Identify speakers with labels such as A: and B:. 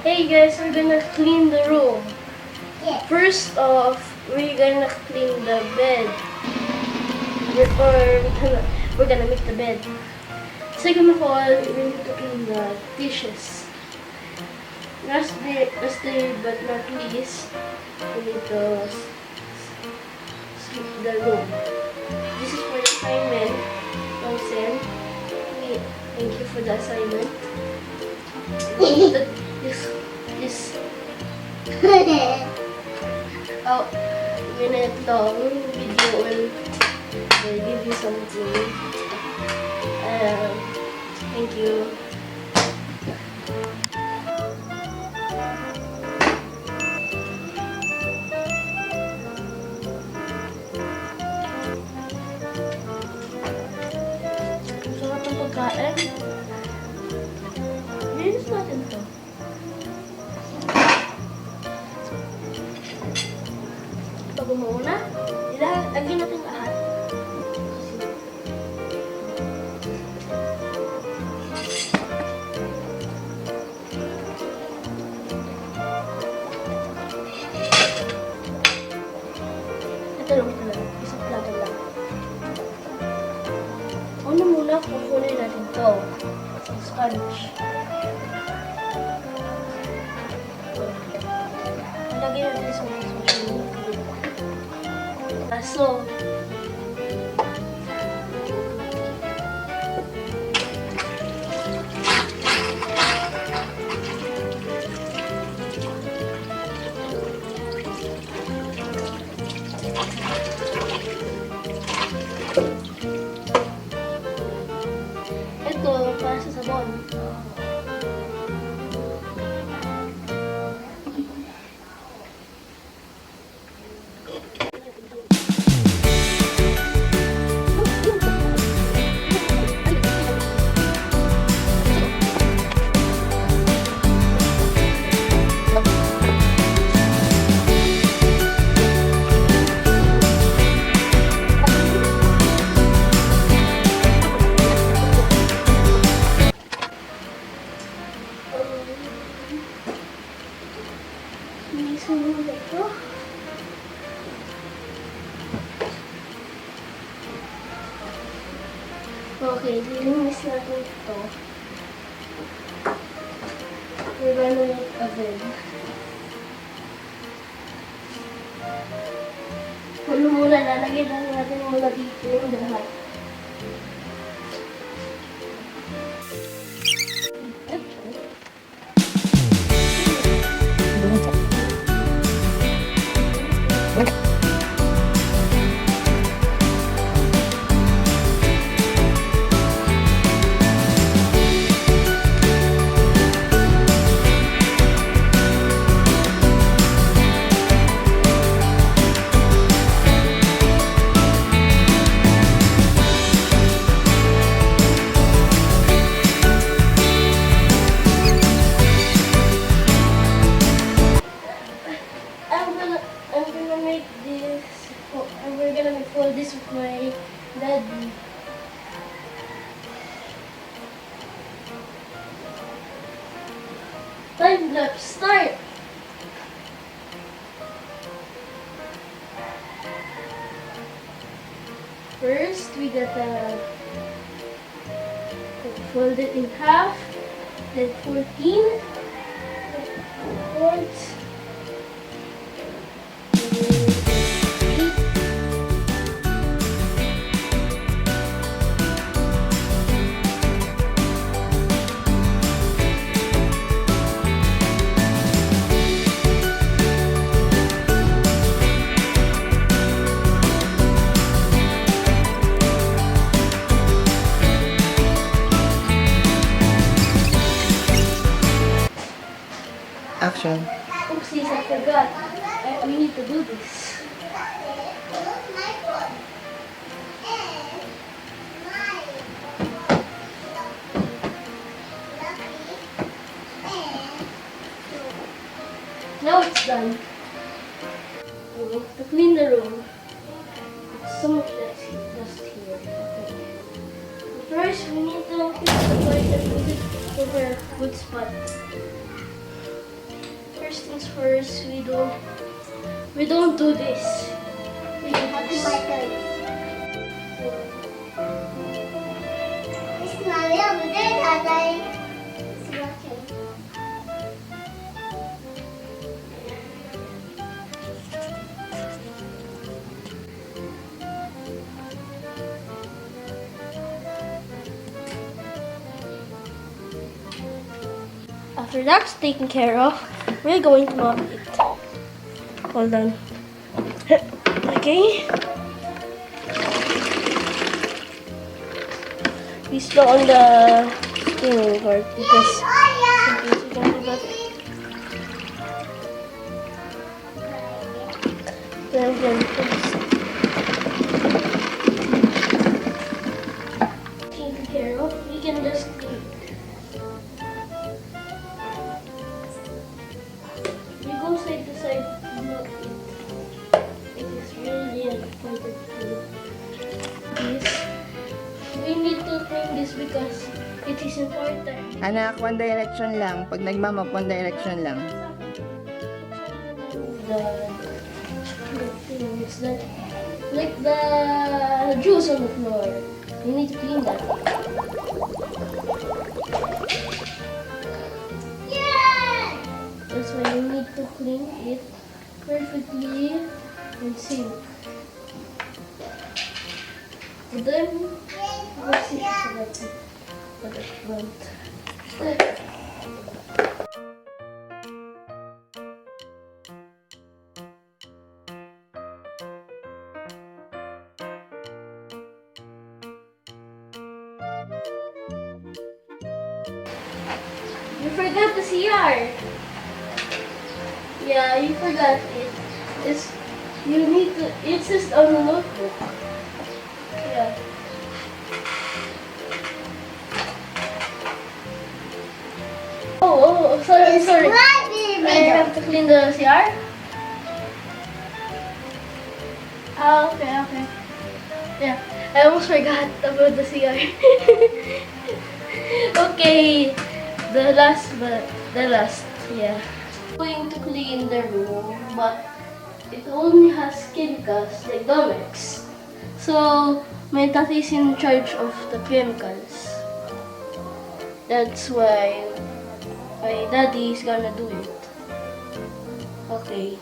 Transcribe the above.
A: Hey guys, we're gonna clean the room.
B: Yes.
A: First off, we're gonna clean the bed. We're gonna make the bed. Second of all, we need to clean the dishes. Lastly, but not least, we need to sweep the room. This is for the assignment. Thank you for the assignment. This minute long video will give you something. Thank you. Sarap ng pagkain. Linis natin to. Bago muna, lagyan natin lahat. Ito lang talaga, isang plato lang. Una muna, kukunin natin to. Sponge. Lagyan natin sa mga social media. So, ito para sa sabon. Okay, lilinis natin ito. We're gonna make a bed. Ano muna, lalagyan lang natin muna dito yung lahat. This with my daddy. Time lapse, start! First, we gotta fold it in half, then 14 fourths.
B: instruction.
A: Oopsies, I forgot. We need to do this. Now it's done. To clean the room, it's so much dust here. Okay. First, we need to clean the toilet and put it over a good spot. First things first, we don't do this. We have to my toilet. It's not over there, Daddy. It's working. After that's taken care of, we're going to mop it. Hold on. Okay. Be slow on the steering part because sometimes you can do that. Then taken care of, we can just clean it. We go side to side, look it is really important to do this. We need to clean this because it is important.
B: Anak, one direction lang. Pag nagmamap, one direction lang.
A: The thing is that, like the juice on the floor, you need to clean that. That's why you need to clean it perfectly and sink. And then, let's see for the front. You forgot the CR. Yeah, you forgot it. It's just on the notebook. Yeah. Oh, sorry. I have to clean the CR? Ah, okay. Yeah, I almost forgot about the CR. Okay, the last, yeah. Going to clean the room, but it only has chemicals like Domex. So my tati is in charge of the chemicals. That's why my daddy is gonna do it. Okay.